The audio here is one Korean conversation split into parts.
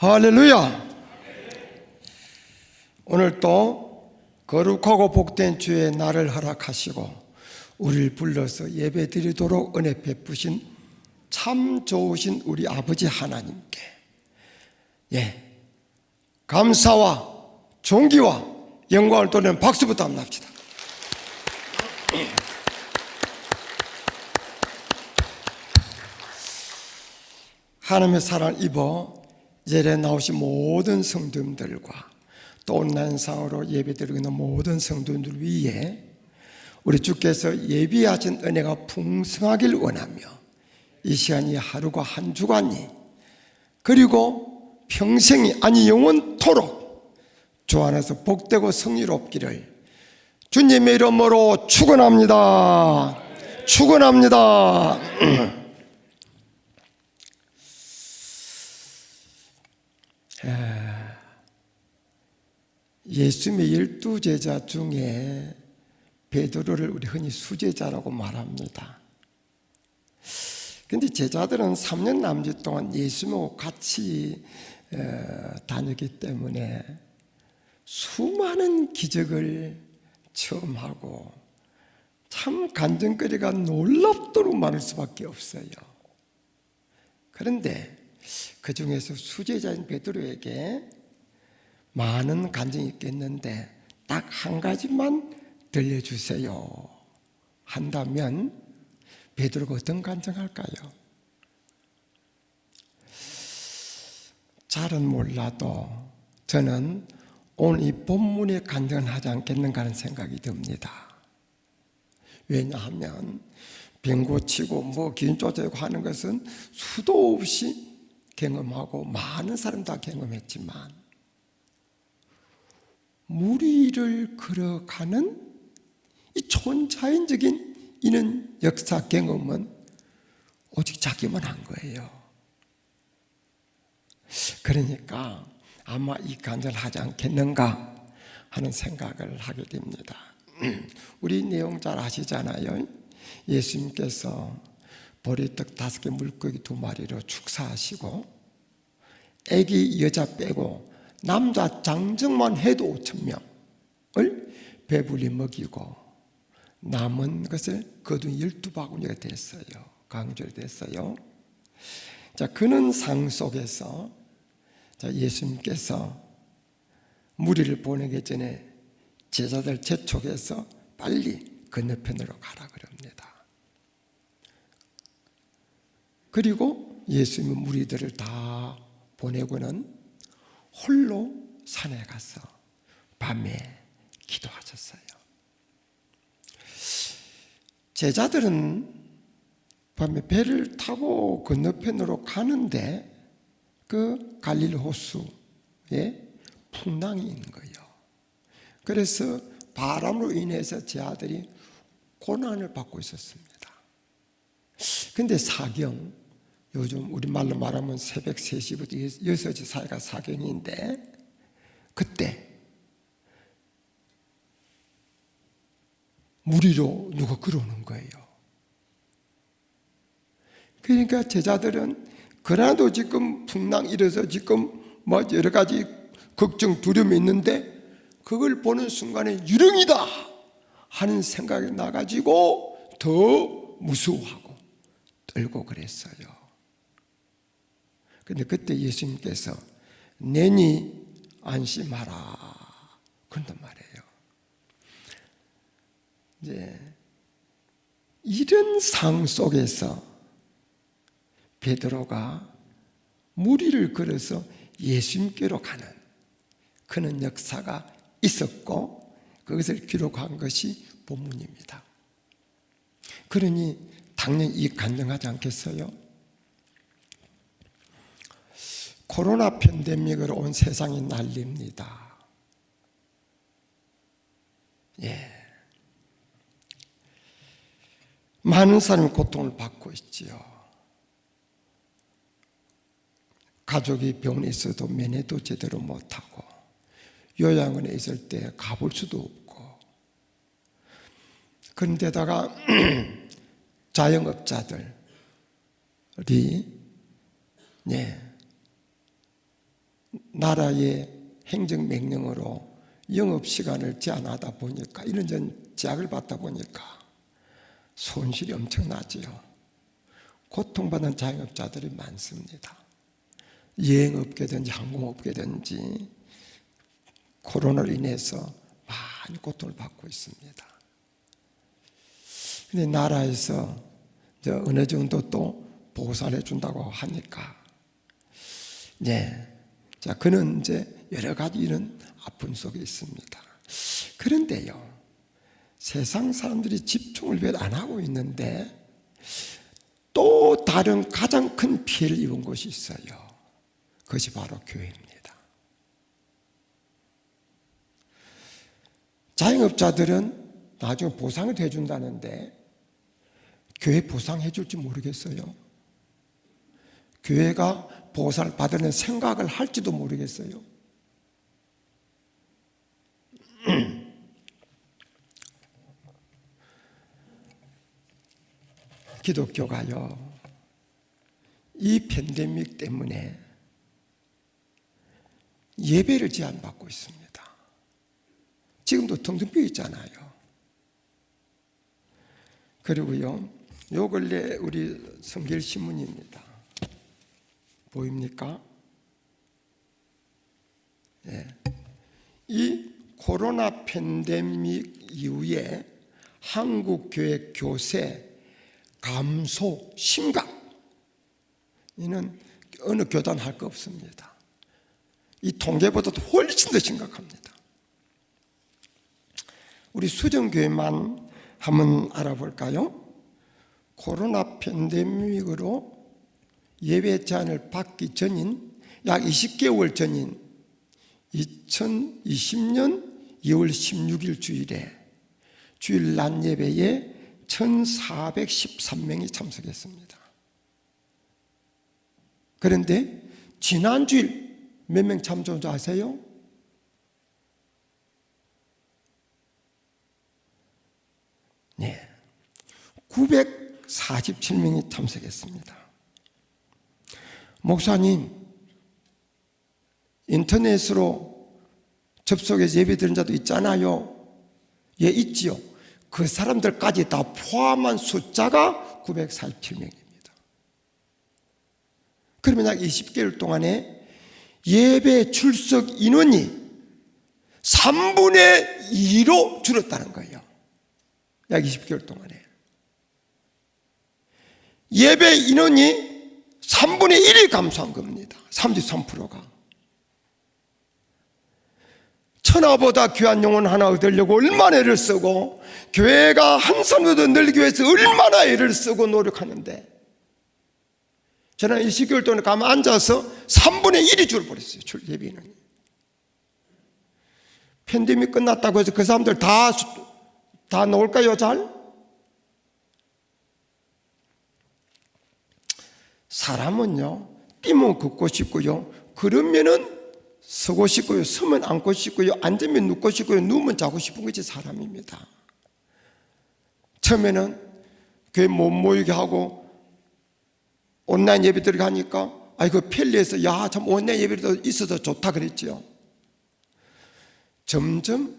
할렐루야. 오늘 또 거룩하고 복된 주의 날을 허락하시고 우리를 불러서 예배드리도록 은혜 베푸신 참 좋으신 우리 아버지 하나님께 감사와 존귀와 영광을 돌리는 박수부터 한번 합시다. 하나님의 사랑을 입어 예배에 나오신 모든 성도님들과 또 온라인상으로 예배드리고 있는 모든 성도님들 위해 우리 주께서 예비하신 은혜가 풍성하길 원하며 이 시간이 하루가 한 주간이 그리고 평생이 아니 영원토록 주 안에서 복되고 성의롭기를 주님의 이름으로 축원합니다. 축원합니다. 예수님의 12제자 중에 베드로를 우리 흔히 수제자라고 말합니다. 그런데 제자들은 3년 남짓 동안 예수님하고 같이 다녔기 때문에 수많은 기적을 체험하고 참 간증거리가 놀랍도록 많을 수밖에 없어요. 그런데 그 중에서 수제자인 베드로에게 많은 간증이 있겠는데 딱 한 가지만 들려주세요 한다면 베드로가 어떤 간증할까요? 잘은 몰라도 저는 오늘 이 본문에 간증을 하지 않겠는가 하는 생각이 듭니다. 왜냐하면 병 고치고 기운 쫓아내고 하는 것은 수도 없이 경험하고 많은 사람 다 경험했지만 무리를 걸어가는 이 초자연적인 이런 역사 경험은 오직 자기만 한 거예요. 그러니까 아마 이 간증을 하지 않겠는가 하는 생각을 하게 됩니다. 우리 내용 잘 아시잖아요. 예수님께서 보리떡 5개 물고기 2마리로 축사하시고 아기 여자 빼고 남자 장정만 해도 5,000명을 배불리 먹이고 남은 것을 거둔 12바구니가 됐어요. 강조가 됐어요. 자, 그는 상 속에서 예수님께서 무리를 보내기 전에 제자들 재촉해서 빨리 건너편으로 가라 그럽니다. 그리고 예수님은 무리들을 다 보내고는 홀로 산에 가서 밤에 기도하셨어요. 제자들은 밤에 배를 타고 건너편으로 가는데 그 갈릴리 호수에 풍랑이 있는 거예요. 그래서 바람으로 인해서 제 아들이 고난을 받고 있었습니다. 근데 사경, 요즘 우리말로 말하면 새벽 3시부터 6시 사이가 사경인데 그때 무리로 누가 걸어오는 거예요. 그러니까 제자들은 그래도 지금 풍랑 일어서 지금 여러 가지 걱정 두려움이 있는데 그걸 보는 순간에 유령이다 하는 생각이 나가지고 더 무서워하고 떨고 그랬어요. 근데 그때 예수님께서 내니 안심하라 그런단 말이에요. 이제 이런 상 속에서 베드로가 무리를 걸어서 예수님께로 가는 그런 역사가 있었고 그것을 기록한 것이 본문입니다. 그러니 당연히 이 간증하지 않겠어요? 코로나 팬데믹으로 온 세상이 난립니다. 많은 사람이 고통을 받고 있지요. 가족이 병원에 있어도 면회도 제대로 못하고 요양원에 있을 때 가볼 수도 없고 그런데다가 자영업자들이 나라의 행정명령으로 영업시간을 제한하다 보니까 이런저런 제약을 받다 보니까 손실이 엄청나지요. 고통받는 자영업자들이 많습니다. 여행업계든지 항공업계든지 코로나로 인해서 많이 고통을 받고 있습니다. 근데 나라에서 어느 정도 또 보상을 해준다고 하니까, 자, 그는 이제 여러 가지 이런 아픔 속에 있습니다. 그런데요, 세상 사람들이 집중을 왜 안 하고 있는데 또 다른 가장 큰 피해를 입은 곳이 있어요. 그것이 바로 교회입니다. 자영업자들은 나중에 보상을 해준다는데 교회 보상해 줄지 모르겠어요. 교회가 보상을 받으려는 생각을 할지도 모르겠어요. 기독교가요, 이 팬데믹 때문에 예배를 제한받고 있습니다. 지금도 텅텅 비어 있잖아요. 그리고요, 요 근래 우리 성결 신문입니다. 보입니까? 이 코로나 팬데믹 이후에 한국 교회 교세 감소 심각, 이는 어느 교단 할 거 없습니다. 이 통계보다도 훨씬 더 심각합니다. 우리 수정교회만 한번 알아볼까요? 코로나 팬데믹으로 예배 제한을 받기 전인 약 20개월 전인 2020년 2월 16일 주일에 주일 낮 예배에 1,413명이 참석했습니다. 그런데 지난 주일 몇 명 참석한 줄 아세요? 947명이 참석했습니다. 목사님, 인터넷으로 접속해서 예배 드린 자도 있잖아요. 예, 있지요. 그 사람들까지 다 포함한 숫자가 947명입니다. 그러면 약 20개월 동안에 예배 출석 인원이 3분의 2로 줄었다는 거예요. 약 20개월 동안에. 예배 인원이 3분의 1이 감소한 겁니다. 33%가. 천하보다 귀한 영혼 하나 얻으려고 얼마나 애를 쓰고, 교회가 한 사람도 더 늘기 위해서 얼마나 애를 쓰고 노력하는데, 저는 20개월 동안 가만 앉아서 3분의 1이 줄어버렸어요. 예배 인원이. 팬데믹 끝났다고 해서 그 사람들 다 나올까요? 잘? 사람은요, 뛰면 걷고 싶고요, 그러면은 서고 싶고요, 서면 앉고 싶고요, 앉으면 눕고 싶고요, 누우면 자고 싶은 것이 사람입니다. 처음에는 교회 못 모이게 하고 온라인 예배들이 하니까 그 편리해서 참 온라인 예배도 있어서 좋다 그랬죠. 점점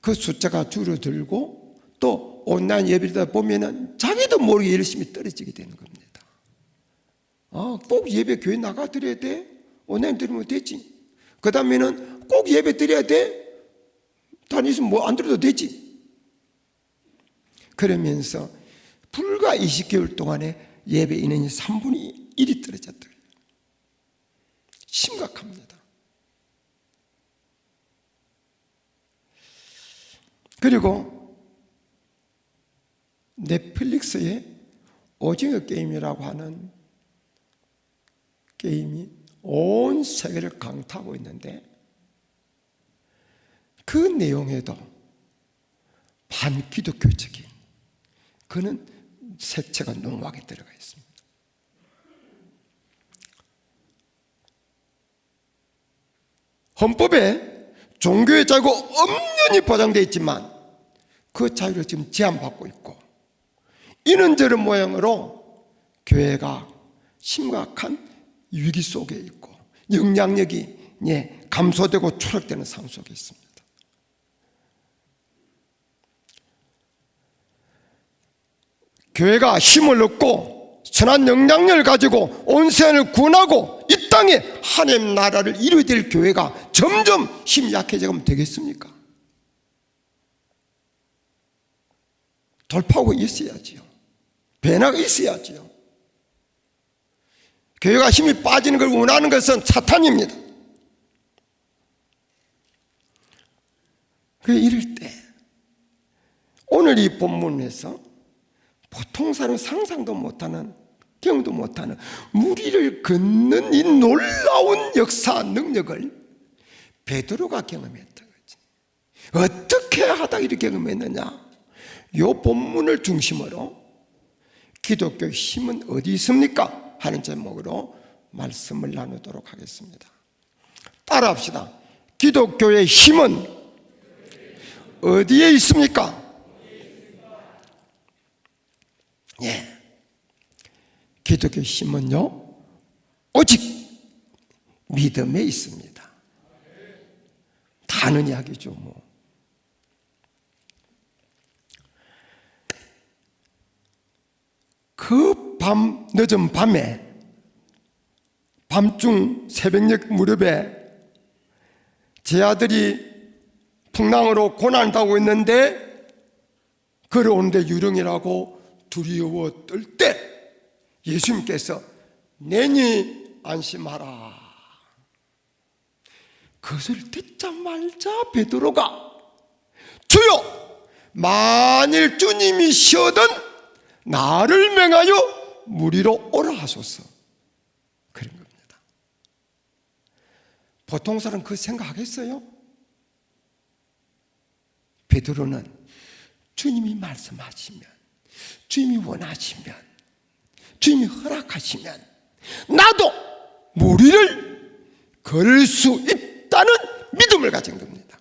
그 숫자가 줄어들고 또 온라인 예배다 보면은 자기도 모르게 열심히 떨어지게 되는 겁니다. 꼭 예배 교회 나가 드려야 돼? 온라인 드리면 되지. 그 다음에는 꼭 예배 드려야 돼? 다니시면 안 드려도 되지. 그러면서 불과 20개월 동안에 예배 인원이 3분의 1이 떨어졌다. 심각합니다. 그리고 넷플릭스에 오징어 게임이라고 하는 게임이 온 세계를 강타하고 있는데, 그 내용에도 반기독교적인 그는 색채가 농후하게 들어가 있습니다. 헌법에 종교의 자유가 엄연히 보장되어 있지만 그 자유를 지금 제한받고 있고, 이런저런 모양으로 교회가 심각한 위기 속에 있고 영향력이 감소되고 추락되는 상황 속에 있습니다. 교회가 힘을 얻고 선한 영향력을 가지고 온 세상을 구원하고 이 땅에 하나님 나라를 이루어야 될 교회가 점점 힘이 약해져가면 되겠습니까? 돌파구가 있어야지요. 변화가 있어야지요. 교회가 힘이 빠지는 걸 원하는 것은 사탄입니다. 이럴 때 오늘 이 본문에서 보통 사람은 상상도 못하는, 경험도 못하는 무리를 걷는 이 놀라운 역사 능력을 베드로가 경험했던 거지. 어떻게 하다 이렇게 경험했느냐? 이 본문을 중심으로 기독교의 힘은 어디 있습니까? 하는 제목으로 말씀을 나누도록 하겠습니다. 따라합시다. 기독교의 힘은 어디에 있습니까? 기독교의 힘은요, 오직 믿음에 있습니다. 다 아는 이야기죠, 뭐. 그 늦은 밤에, 밤중 새벽녘 무렵에 제 아들이 풍랑으로 고난을 당하고 있는데 걸어오는데 유령이라고 두려워 떨 때 예수님께서 내니 안심하라. 그것을 듣자마자 베드로가 주여, 만일 주님이시거든 나를 명하여 무리로 오라 하소서. 그런 겁니다. 보통 사람 그 생각하겠어요? 베드로는 주님이 말씀하시면, 주님이 원하시면, 주님이 허락하시면 나도 무리를 걸을 수 있다는 믿음을 가진 겁니다.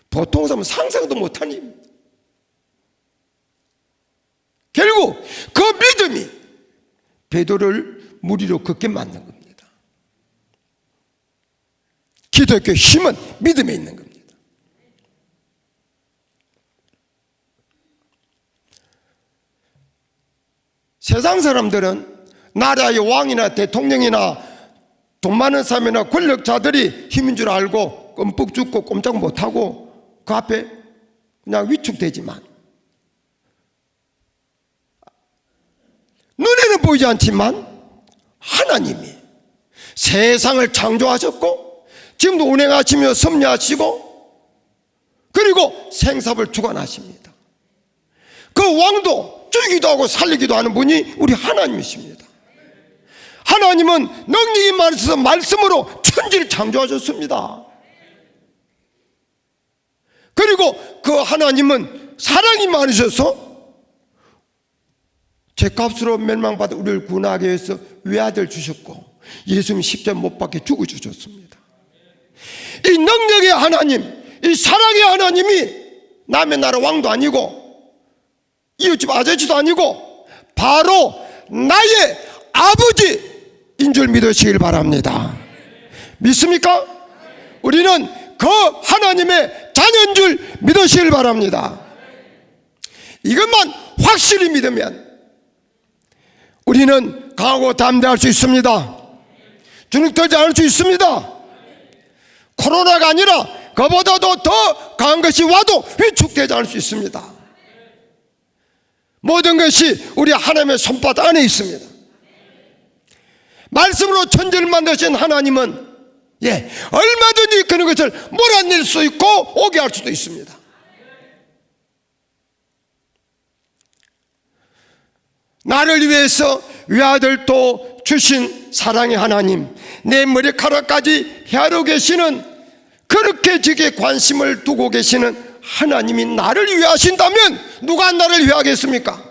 보통 사람은 상상도 못한 일입니다. 결국 그 믿음이 베드로를 무리로 걷게 만든 겁니다. 기독교의 힘은 믿음에 있는 겁니다. 세상 사람들은 나라의 왕이나 대통령이나 돈 많은 사람이나 권력자들이 힘인 줄 알고 껌뻑 죽고 꼼짝 못하고 그 앞에 그냥 위축되지만, 눈에는 보이지 않지만 하나님이 세상을 창조하셨고 지금도 운행하시며 섭리하시고 그리고 생사를 주관하십니다. 그 왕도 죽이기도 하고 살리기도 하는 분이 우리 하나님이십니다. 하나님은 능력이 많으셔서 말씀으로 천지를 창조하셨습니다. 그리고 그 하나님은 사랑이 많으셔서 죄값으로 멸망받아 우리를 구원하기 위해서 외아들 주셨고 예수님 십자가에 못 박혀 죽어주셨습니다. 이 능력의 하나님, 이 사랑의 하나님이 남의 나라 왕도 아니고 이웃집 아저씨도 아니고 바로 나의 아버지인 줄 믿으시길 바랍니다. 믿습니까? 우리는 그 하나님의 자녀인 줄 믿으시길 바랍니다. 이것만 확실히 믿으면 우리는 강하고 담대할 수 있습니다. 주눅들지 않을 수 있습니다. 코로나가 아니라 그보다도 더 강한 것이 와도 위축되지 않을 수 있습니다. 모든 것이 우리 하나님의 손바닥 안에 있습니다. 말씀으로 천지를 만드신 하나님은 얼마든지 그런 것을 몰아낼 수 있고 오게 할 수도 있습니다. 나를 위해서 외아들도 주신 사랑의 하나님, 내 머리카락까지 헤아려 계시는, 그렇게 지게 관심을 두고 계시는 하나님이 나를 위하신다면 누가 나를 위하겠습니까?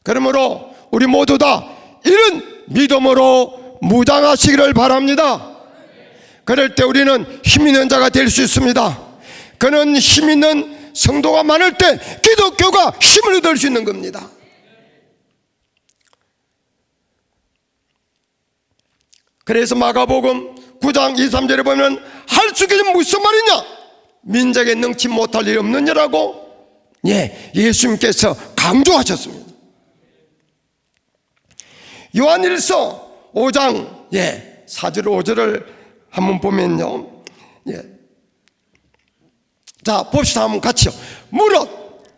그러므로 우리 모두 다 이런 믿음으로 무장하시기를 바랍니다. 그럴 때 우리는 힘 있는 자가 될 수 있습니다. 그는 힘 있는 성도가 많을 때 기독교가 힘을 얻을 수 있는 겁니다. 그래서 마가복음 9장 23절에 보면 할 수 있는 무슨 말이냐, 민족에 능치 못할 일이 없느냐라고 예수님께서 강조하셨습니다. 요한일서 5장 4절 5절을 한번 보면요, 자 봅시다. 한번 같이요. 무릇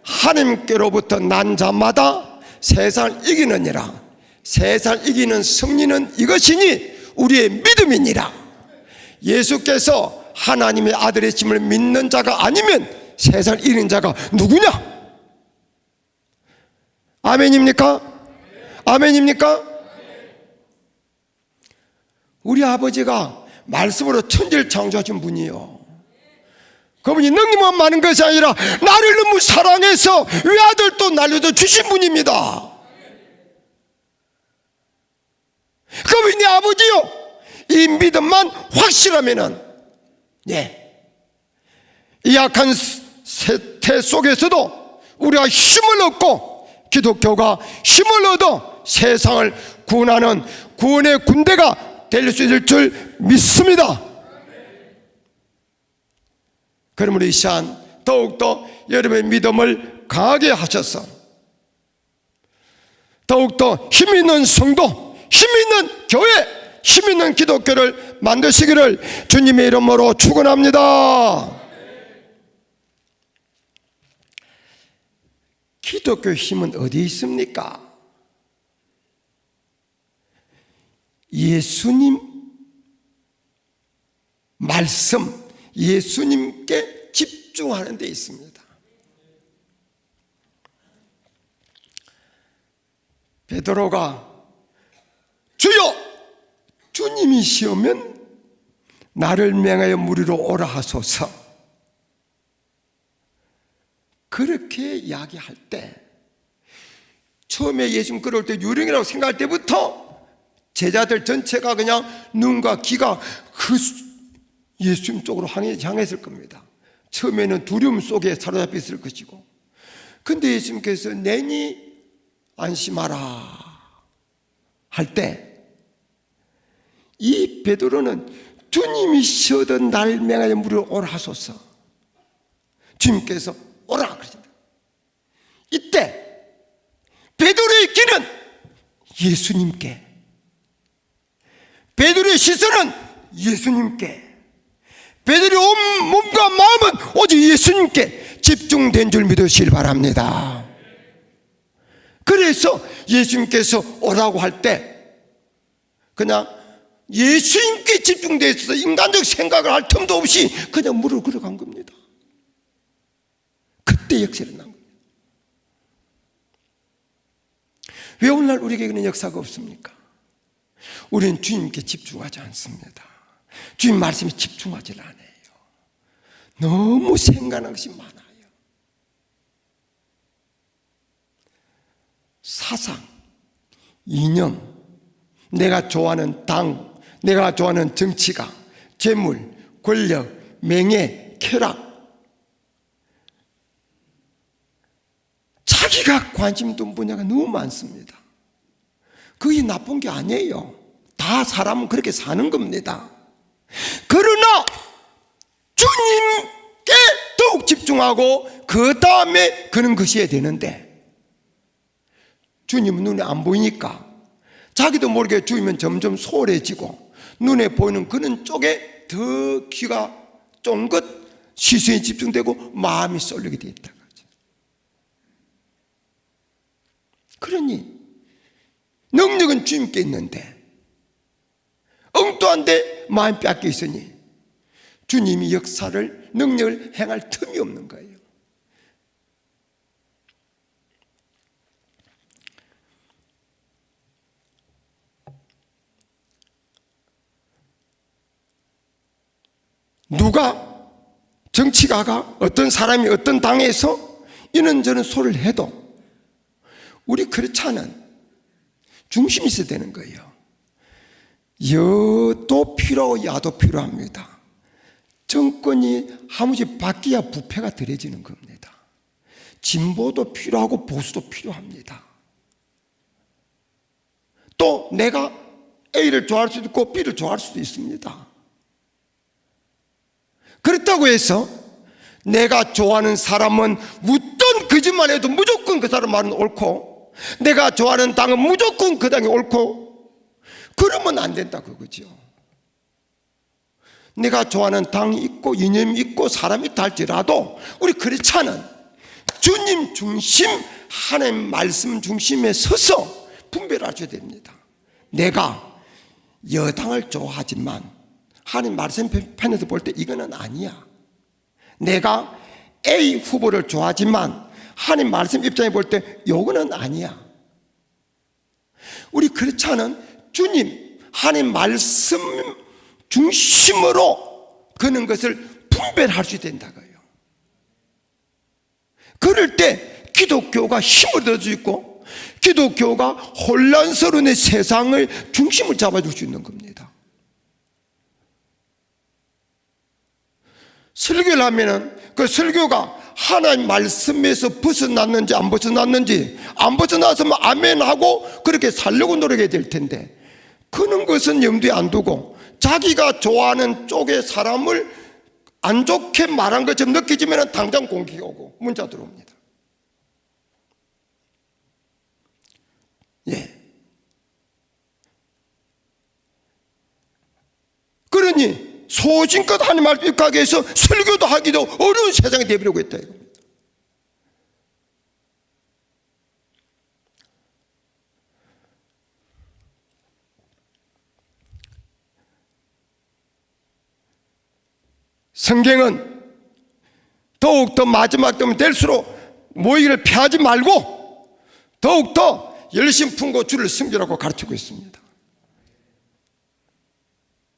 하나님께로부터 난 자마다 세상을 이기느니라. 세상을 이기는 승리는 이것이니 우리의 믿음이니라. 예수께서 하나님의 아들이심을 믿는 자가 아니면 세상을 이기는 자가 누구냐? 아멘입니까? 아멘입니까? 우리 아버지가 말씀으로 천지를 창조하신 분이요, 그분이 능력만 많은 것이 아니라 나를 너무 사랑해서 외아들도 날려도 주신 분입니다. 그분이 네 아버지요. 이 믿음만 확실하면은 이 약한 세태 속에서도 우리가 힘을 얻고 기독교가 힘을 얻어 세상을 구원하는 구원의 군대가 될 수 있을 줄 믿습니다. 그러므로 이 시간 더욱더 여러분의 믿음을 강하게 하셔서 더욱더 힘있는 성도, 힘있는 교회, 힘있는 기독교를 만드시기를 주님의 이름으로 축원합니다. 기독교의 힘은 어디 있습니까? 예수님 말씀, 예수님께 집중하는 데 있습니다. 베드로가 주여, 주님이시오면 나를 맹하여 무리로 오라 하소서, 그렇게 이야기할 때, 처음에 예수님 끌어올 때 유령이라고 생각할 때부터 제자들 전체가 그냥 눈과 귀가 그 예수님 쪽으로 향했을 겁니다. 처음에는 두려움 속에 사로잡혀 있을 것이고, 근데 예수님께서 내니 안심하라 할 때 이 베드로는 주님이시거든 날 맹하여 무리로 오라 하소서, 주님께서 오라 그러신다. 이때 베드로의 귀는 예수님께, 베드로의 시선은 예수님께, 베드로의 온 몸과 마음은 오직 예수님께 집중된 줄 믿으시길 바랍니다. 그래서 예수님께서 오라고 할 때 그냥 예수님께 집중되어 있어서 인간적 생각을 할 틈도 없이 그냥 물을 걸어간 겁니다. 그때 역사가 난 겁니다. 왜 오늘날 우리에게 그런 역사가 없습니까? 우리는 주님께 집중하지 않습니다. 주님 말씀에 집중하지 않아요. 너무 생각하는 것이 많아요. 사상, 이념, 내가 좋아하는 당, 내가 좋아하는 정치가, 재물, 권력, 명예, 쾌락, 자기가 관심 둔 분야가 너무 많습니다. 그게 나쁜 게 아니에요. 다 사람은 그렇게 사는 겁니다. 그러나 주님께 더욱 집중하고 그 다음에 그런 것이어야 되는데, 주님은 눈에 안 보이니까 자기도 모르게 주님은 점점 소홀해지고 눈에 보이는 그런 쪽에 더 귀가 쫑긋 시선이 집중되고 마음이 쏠리게 되어 있다. 그러니 능력은 주님께 있는데 엉뚱한데 마음이 뺏겨 있으니 주님이 역사를, 능력을 행할 틈이 없는 거예요. 누가, 정치가가, 어떤 사람이 어떤 당에서 이런저런 소리를 해도 우리 그렇지 않은 중심이 있어야 되는 거예요. 여도 필요하고 야도 필요합니다. 정권이 한 번씩 바뀌어야 부패가 덜해지는 겁니다. 진보도 필요하고 보수도 필요합니다. 또 내가 A를 좋아할 수도 있고 B를 좋아할 수도 있습니다. 그렇다고 해서 내가 좋아하는 사람은 어떤 거짓말해도 무조건 그 사람 말은 옳고, 내가 좋아하는 당은 무조건 그 당이 옳고, 그러면 안 된다 그거죠. 내가 좋아하는 당이 있고 이념이 있고 사람이 있다 할지라도 우리 크리스찬은 주님 중심, 하나님 말씀 중심에 서서 분별할 수 됩니다. 내가 여당을 좋아하지만 하나님 말씀 편에서 볼 때 이거는 아니야. 내가 A 후보를 좋아하지만 하나님 말씀 입장에 볼 때 요거는 아니야. 우리 크리스찬은 주님, 하나님 말씀 중심으로 그는 것을 분별할 수 된다고요. 그럴 때 기독교가 힘을 얻을 수 있고, 기독교가 혼란스러운 세상을 중심을 잡아줄 수 있는 겁니다. 설교를 하면은 그 설교가 하나님 말씀에서 벗어났는지 안 벗어났는지, 안 벗어났으면 아멘하고 그렇게 살려고 노력해야 될 텐데, 그런 것은 염두에 안 두고 자기가 좋아하는 쪽의 사람을 안 좋게 말한 것처럼 느껴지면 당장 공격이 오고 문자 들어옵니다. 예. 그러니 소신껏 하나님 말씀 입각하게 해서 설교도 하기도 어려운 세상이 되어버리고 있다 이겁니다. 성경은 더욱더 마지막 때면 될수록 모이기를 피하지 말고 더욱더 열심 품고 주를 섬기라고 가르치고 있습니다.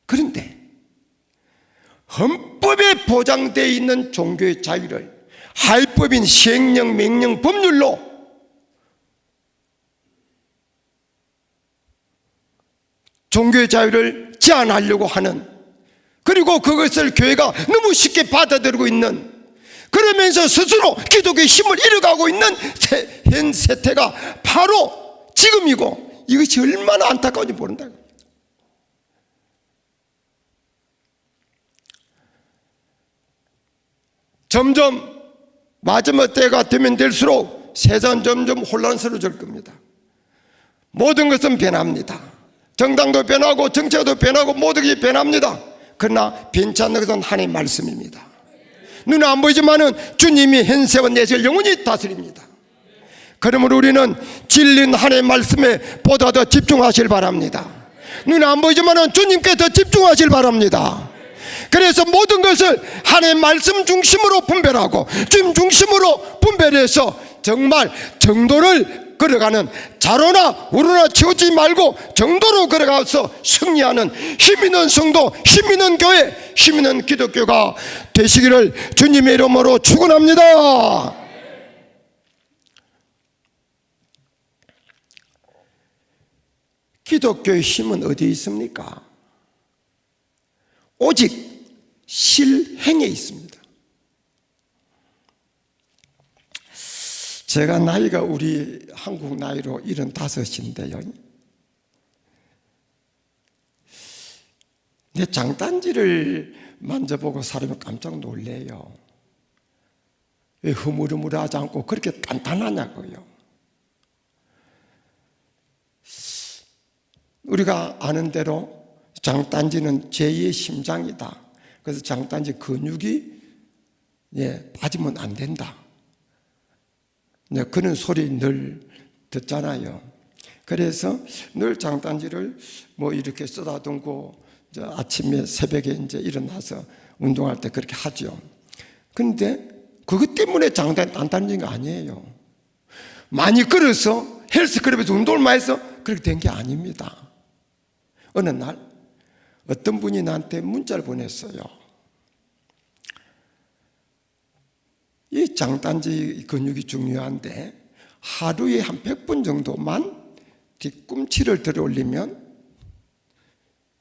그런데 헌법에 보장되어 있는 종교의 자유를 하위법인 시행령, 명령, 법률로 종교의 자유를 제한하려고 하는, 그리고 그것을 교회가 너무 쉽게 받아들이고 있는, 그러면서 스스로 기독교의 힘을 잃어가고 있는 현 세태가 바로 지금이고, 이것이 얼마나 안타까운지 모른다. 점점 마지막 때가 되면 될수록 세상은 점점 혼란스러워질 겁니다. 모든 것은 변합니다. 정당도 변하고 정치도 변하고 모든 것이 변합니다. 그러나 변치 않는 것은 하나님의 말씀입니다. 눈에 안 보이지만은 주님이 현세와 내세를 영원히 다스립니다. 그러므로 우리는 진리인 하나님의 말씀에 보다 더 집중하시길 바랍니다. 눈에 안 보이지만은 주님께 더 집중하시길 바랍니다. 그래서 모든 것을 하나님의 말씀 중심으로 분별하고 주님 중심으로 분별해서 정말 정도를 걸어가는, 자로나 우로나 치우지 말고 정도로 걸어가서 승리하는 힘있는 성도, 힘있는 교회, 힘있는 기독교가 되시기를 주님의 이름으로 축원합니다. 기독교의 힘은 어디에 있습니까? 오직 실행에 있습니다. 제가 나이가 우리 한국 나이로 75인데요. 내 장단지를 만져보고 사람이 깜짝 놀래요. 왜 흐물흐물하지 않고 그렇게 단단하냐고요. 우리가 아는 대로 장단지는 제2의 심장이다. 그래서 장단지 근육이 빠지면 안 된다. 그런 소리 늘 듣잖아요. 그래서 늘 장단지를 이렇게 쓰다듬고 아침에 새벽에 이제 일어나서 운동할 때 그렇게 하죠. 그런데 그것 때문에 장단이 단단해진 거 아니에요. 많이 걸어서 헬스클럽에서 운동을 많이 해서 그렇게 된 게 아닙니다. 어느 날 어떤 분이 나한테 문자를 보냈어요. 이 장단지 근육이 중요한데 하루에 한 100번 정도만 뒤꿈치를 들어 올리면,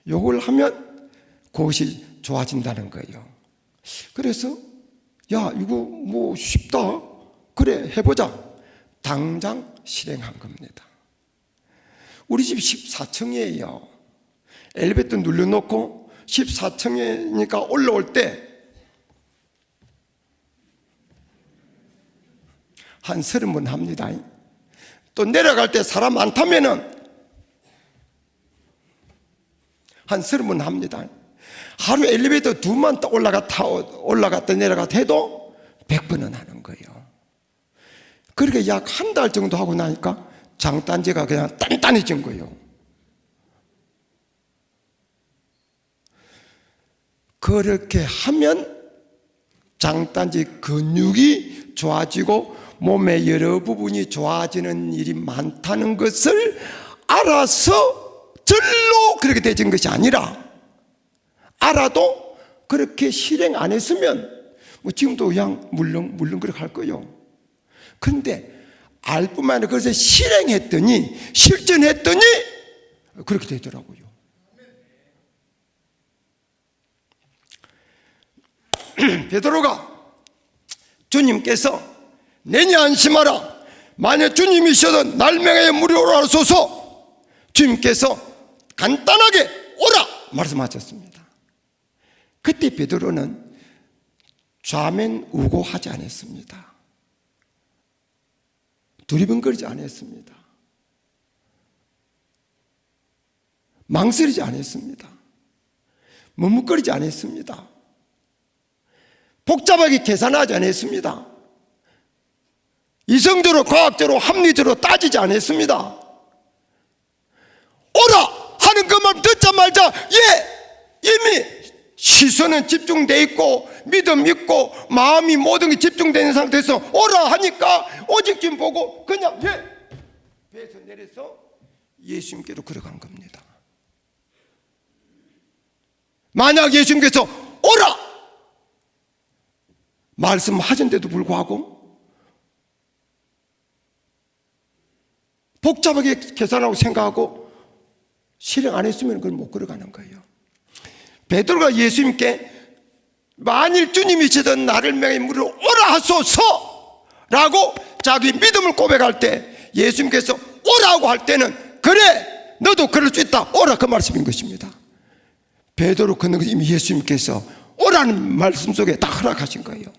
요걸 하면 그것이 좋아진다는 거예요. 그래서 야, 이거 쉽다. 그래, 해보자. 당장 실행한 겁니다. 우리 집 14층이에요. 엘리베이터 눌러놓고 14층이니까 올라올 때 한 30번 합니다. 또 내려갈 때 사람 많다면은 한 30번 합니다. 하루 엘리베이터 2만 올라갔다 내려갔다 해도 100번은 하는 거예요. 그렇게 약 한 달 정도 하고 나니까 장단지가 그냥 단단해진 거예요. 그렇게 하면 장단지 근육이 좋아지고 몸의 여러 부분이 좋아지는 일이 많다는 것을 알아서 절로 그렇게 되진 것이 아니라, 알아도 그렇게 실행 안 했으면 뭐 지금도 그냥 물렁 그렇게 할 거예요. 그런데 알 뿐만 아니라 그것을 실행했더니, 실천했더니 그렇게 되더라고요. 베드로가 주님께서 내니 안심하라, 만약 주님이셔도 날 명하여 무료로 하소서, 주님께서 간단하게 오라 말씀하셨습니다. 그때 베드로는 좌면우고하지 않았습니다. 두리번거리지 않았습니다. 망설이지 않았습니다. 머뭇거리지 않았습니다. 복잡하게 계산하지 않았습니다. 이성적으로, 과학적으로, 합리적으로 따지지 않았습니다. 오라 하는 것만 듣자마자 이미 시선은 집중되어 있고 믿음 있고 마음이 모든 게 집중되어 있는 상태에서 오라 하니까 오직 지금 보고 그냥 배에서 내려서 예수님께로 걸어간 겁니다. 만약 예수님께서 오라 말씀하신데도 불구하고 복잡하게 계산하고 생각하고 실행 안 했으면 그걸 못 걸어가는 거예요. 베드로가 예수님께 만일 주님이시던 나를 명하여 무리로 오라 하소서 라고 자기 믿음을 고백할 때 예수님께서 오라고 할 때는 그래 너도 그럴 수 있다 오라 그 말씀인 것입니다. 베드로 그는 이미 예수님께서 오라는 말씀 속에 다 허락하신 거예요.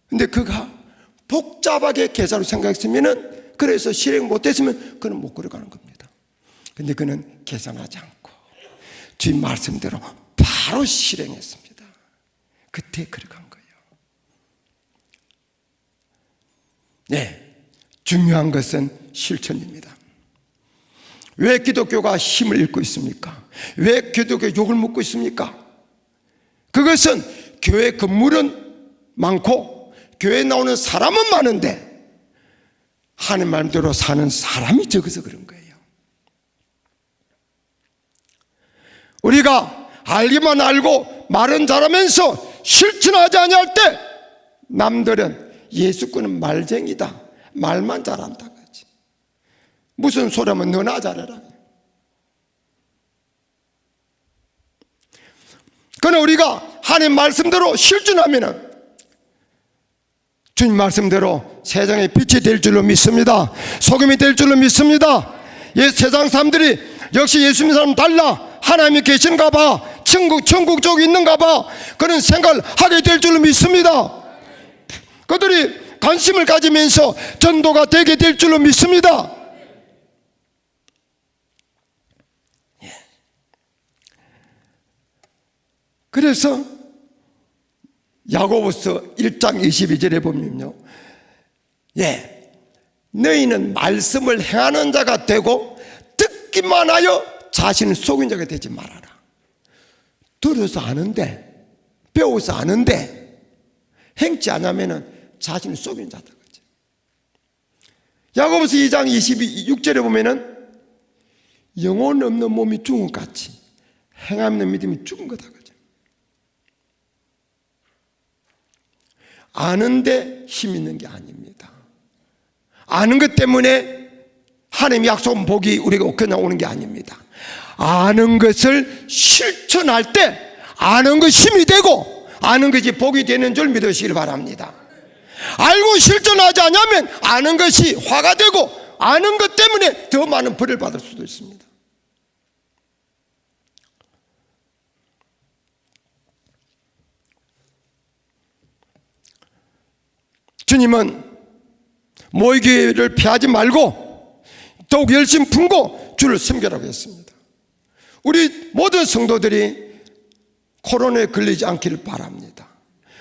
근데 그가 복잡하게 계산을 생각했으면은, 그래서 실행 못했으면 그는 못 걸어가는 겁니다. 근데 그는 계산하지 않고 주님 말씀대로 바로 실행했습니다. 그때 걸어간 거예요. 네, 중요한 것은 실천입니다. 왜 기독교가 힘을 잃고 있습니까? 왜 기독교 욕을 먹고 있습니까? 그것은 교회 건물은 많고 교회에 나오는 사람은 많은데 하나님 말대로 사는 사람이 적어서 그런 거예요. 우리가 알기만 알고 말은 잘하면서 실천하지 아니할 때 남들은 예수꾼은 말쟁이다, 말만 잘한다 그러지. 무슨 소리하면 너나 잘해라. 그러나 우리가 하나님 말씀대로 실천하면은 주님 말씀대로 세상의 빛이 될 줄로 믿습니다. 소금이 될 줄로 믿습니다. 세상 사람들이 역시 예수 믿는 사람 달라, 하나님이 계신가 봐, 천국 쪽에 있는가 봐, 그런 생각을 하게 될 줄로 믿습니다. 그들이 관심을 가지면서 전도가 되게 될 줄로 믿습니다. 그래서 야고보서 1장 22절에 보면요, 너희는 말씀을 행하는 자가 되고 듣기만 하여 자신을 속인 자가 되지 말아라. 들어서 아는데, 배워서 아는데 행치 않으면 자신을 속인 자다. 야고보서 2장 26절에 보면은 영혼 없는 몸이 죽은 것 같이 행함없는 믿음이 죽은 거다. 아는데 힘 있는 게 아닙니다. 아는 것 때문에 하나님의 약속은 복이 우리가 그냥 오는 게 아닙니다. 아는 것을 실천할 때 아는 것 힘이 되고 아는 것이 복이 되는 줄 믿으시길 바랍니다. 알고 실천하지 않으면 아는 것이 화가 되고 아는 것 때문에 더 많은 벌을 받을 수도 있습니다. 주님은 모이기를 피하지 말고 더욱 열심히 품고 주를 섬기라고 했습니다. 우리 모든 성도들이 코로나에 걸리지 않기를 바랍니다.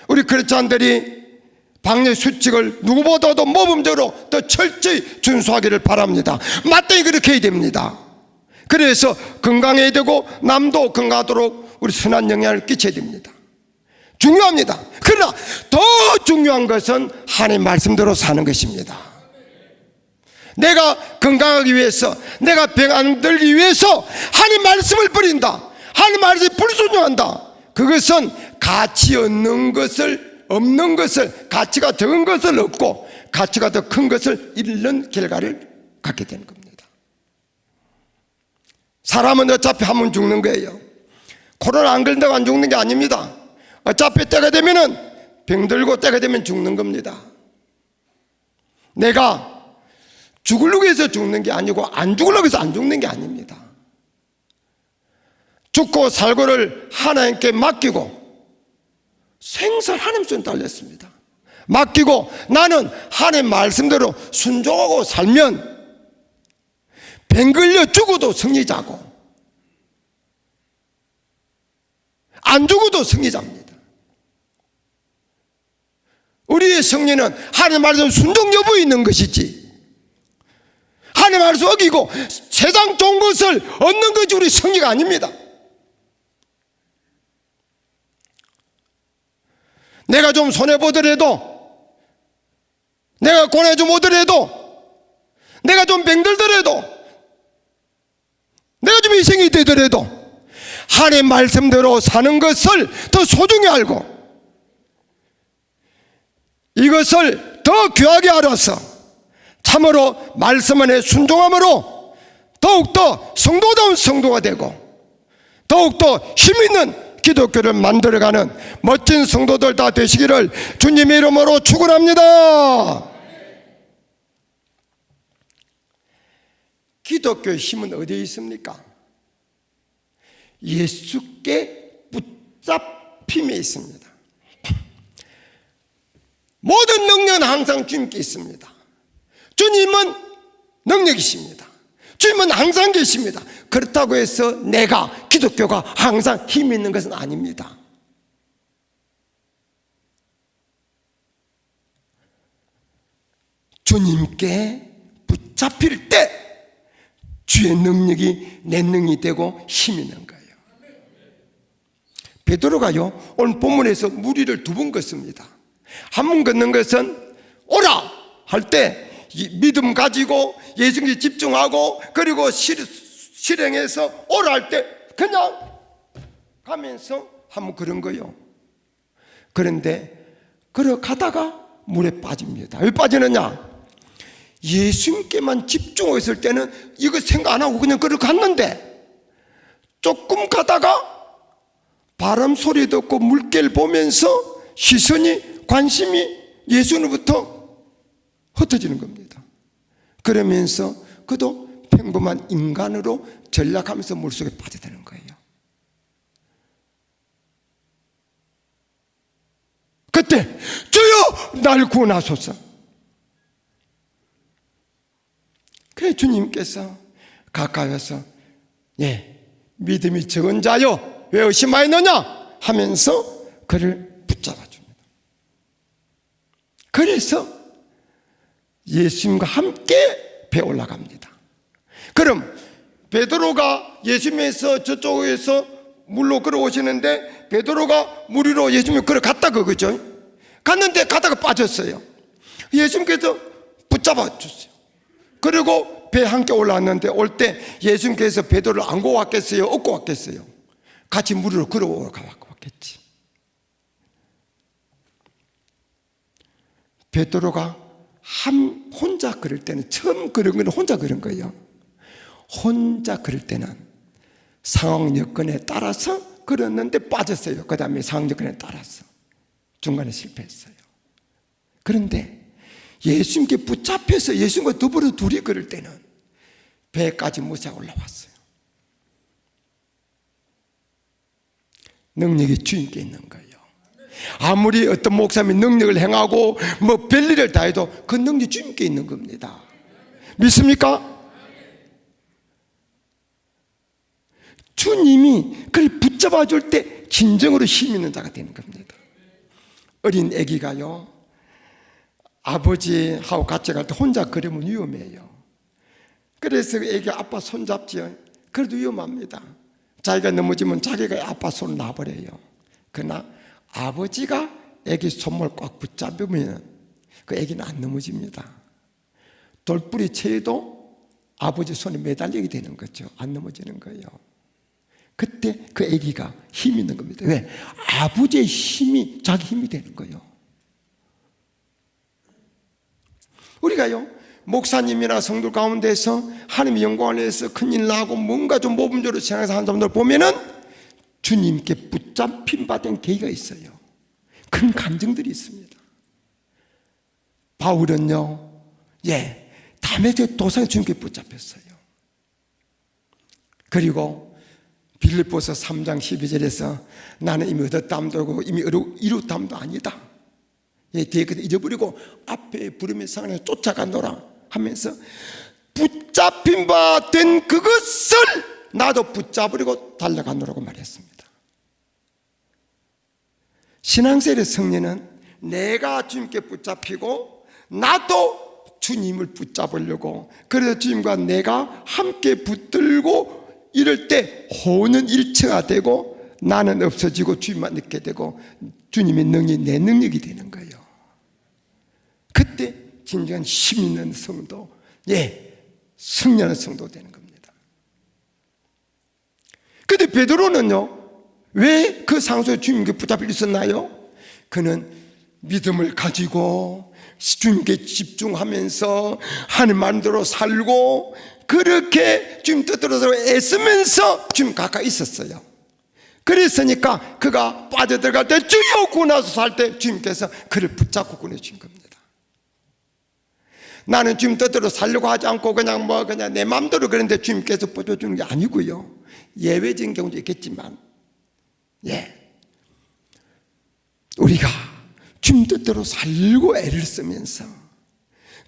우리 크리스찬들이 방역 수칙을 누구보다도 모범적으로 더 철저히 준수하기를 바랍니다. 마땅히 그렇게 해야 됩니다. 그래서 건강해야 되고 남도 건강하도록 우리 선한 영향을 끼쳐야 됩니다. 중요합니다. 그러나 더 중요한 것은 하나님 말씀대로 사는 것입니다. 내가 건강하기 위해서, 내가 병 안 들기 위해서 하나님 말씀을 버린다, 하나님 말씀에 불순종한다, 그것은 가치 없는 것을 가치가 적은 것을 얻고 가치가 더 큰 것을 잃는 결과를 갖게 되는 겁니다. 사람은 어차피 한 번 죽는 거예요. 코로나 안 걸린다고 안 죽는 게 아닙니다. 어차피 때가 되면은 병들고 때가 되면 죽는 겁니다. 내가 죽으려고 해서 죽는 게 아니고 안 죽으려고 해서 안 죽는 게 아닙니다. 죽고 살고를 하나님께 맡기고, 생살 하나님 손에 달렸습니다. 맡기고 나는 하나님 말씀대로 순종하고 살면 병 걸려 죽어도 승리자고, 안 죽어도 승리자입니다. 우리의 승리는 하나님 말씀 순종 여부에 있는 것이지, 하나님 말씀 어기고 세상 좋은 것을 얻는 것이 우리 승리가 아닙니다. 내가 좀 손해보더라도, 내가 고뇌 좀 오더라도, 내가 좀 병들더라도, 내가 좀 희생이 되더라도 하나님 말씀대로 사는 것을 더 소중히 알고 이것을 더 귀하게 알아서 참으로 말씀 안에 순종함으로 더욱더 성도다운 성도가 되고 더욱더 힘있는 기독교를 만들어가는 멋진 성도들 다 되시기를 주님의 이름으로 축원합니다. 기독교의 힘은 어디에 있습니까? 예수께 붙잡힘에 있습니다. 모든 능력은 항상 주님께 있습니다. 주님은 능력이십니다. 주님은 항상 계십니다. 그렇다고 해서 내가, 기독교가 항상 힘이 있는 것은 아닙니다. 주님께 붙잡힐 때 주의 능력이 내 능력이 되고 힘이 있는 거예요. 베드로가요, 오늘 본문에서 무리를 두 번 걷습니다. 한 번 걷는 것은 오라 할 때 믿음 가지고 예수님께 집중하고 그리고 실행해서 오라 할 때 그냥 가면서 한번 그런 거예요. 그런데 걸어가다가 물에 빠집니다. 왜 빠지느냐? 예수님께만 집중했을 때는 이거 생각 안 하고 그냥 걸어갔는데 조금 가다가 바람 소리 듣고 물결 보면서 시선이, 관심이 예수님부터 흩어지는 겁니다. 그러면서 그도 평범한 인간으로 전락하면서 물속에 빠져드는 거예요. 그때 주여 날 구원하소서. 그래 주님께서 가까이 와서 믿음이 적은 자여 왜 의심하였느냐 하면서 그를 붙잡아 줍니다. 그래서 예수님과 함께 배 올라갑니다. 그럼 베드로가 예수님에서 저쪽에서 물로 걸어오시는데 베드로가 물 위로 예수님이 걸어갔다 그거죠. 갔는데 가다가 빠졌어요. 예수님께서 붙잡아 줬어요. 그리고 배 함께 올라왔는데 올 때 예수님께서 베드로를 안고 왔겠어요? 업고 왔겠어요? 같이 물 위로 걸어왔겠지. 베드로가 혼자 걸을 때는, 처음 걸은 건 혼자 걸은 거예요. 혼자 걸을 때는 상황 여건에 따라서 걸었는데 빠졌어요. 그 다음에 상황 여건에 따라서 중간에 실패했어요. 그런데 예수님께 붙잡혀서 예수님과 더불어 둘이 걸을 때는 배까지 무사히 올라왔어요. 능력이 주님께 있는 거예요. 아무리 어떤 목사님이 능력을 행하고 뭐 별일을 다 해도 그 능력이 주님께 있는 겁니다. 믿습니까? 주님이 그를 붙잡아 줄 때 진정으로 힘 있는 자가 되는 겁니다. 어린 아기가요, 아버지하고 같이 갈 때 혼자 걸으면 위험해요. 그래서 아기가 아빠 손 잡지요. 그래도 위험합니다. 자기가 넘어지면 자기가 아빠 손을 놔버려요. 그러나 아버지가 아기 손목을 꽉 붙잡으면 그 아기는 안 넘어집니다. 돌뿌리 채에도 아버지 손에 매달리게 되는 거죠. 안 넘어지는 거예요. 그때 그 아기가 힘이 있는 겁니다. 왜? 아버지의 힘이 자기 힘이 되는 거예요. 우리가요, 목사님이나 성도 가운데서 하나님의 영광을 위해서 큰일 나고 뭔가 좀 모범적으로 생각하는 사람들 보면은 주님께 붙잡힌 받은 계기가 있어요. 그런 감정들이 있습니다. 바울은요, 다메섹 도상에 주님께 붙잡혔어요. 그리고 빌립보서 3장 12절에서 나는 이미 얻었담도 이미 이루었담도 아니다. 뒤에 그때 잊어버리고 앞에 부름의 상을 쫓아가노라 하면서 붙잡힌 바 된 그것을 나도 붙잡으려고 달려가노라고 말했습니다. 신앙생활의 승리는 내가 주님께 붙잡히고 나도 주님을 붙잡으려고, 그래서 주님과 내가 함께 붙들고 이럴 때 호는 일체가 되고 나는 없어지고 주님만 있게 되고 주님의 능력이 내 능력이 되는 거예요. 그때 진정한 힘 있는 성도, 승리하는 성도 되는 겁니다. 그런데 베드로는요, 왜 그 상소에 주님께 붙잡혀 있었나요? 그는 믿음을 가지고 주님께 집중하면서 하는 마음대로 살고 그렇게 주님 뜻대로 애쓰면서 주님 가까이 있었어요. 그랬으니까 그가 빠져들어갈 때 주여 구원하소서 살 때 주님께서 그를 붙잡고 구원해주신 겁니다. 나는 주님 뜻대로 살려고 하지 않고 그냥 내 마음대로 그랬는데 주님께서 붙여주는 게 아니고요. 예외적인 경우도 있겠지만, 우리가 주님 뜻대로 살고 애를 쓰면서,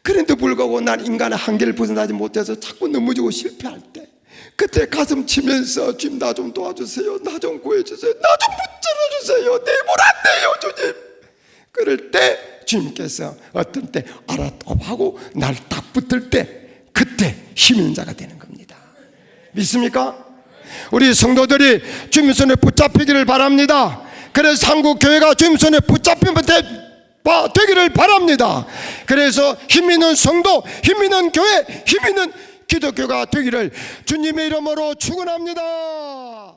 그런데 불구하고 난 인간의 한계를 벗어나지 못해서 자꾸 넘어지고 실패할 때 그때 가슴 치면서 주님 나 좀 도와주세요, 나 좀 구해주세요, 나 좀 붙잡아주세요, 내 힘으로 안 돼요 주님. 그럴 때 주님께서 어떤 때 알았다고 하고 날 딱 붙을 때 그때 힘 있는 자가 되는 겁니다. 믿습니까? 우리 성도들이 주님 손에 붙잡히기를 바랍니다. 그래서 한국교회가 주님 손에 붙잡히면 되기를 바랍니다. 그래서 힘 있는 성도, 힘 있는 교회, 힘 있는 기독교가 되기를 주님의 이름으로 축원합니다.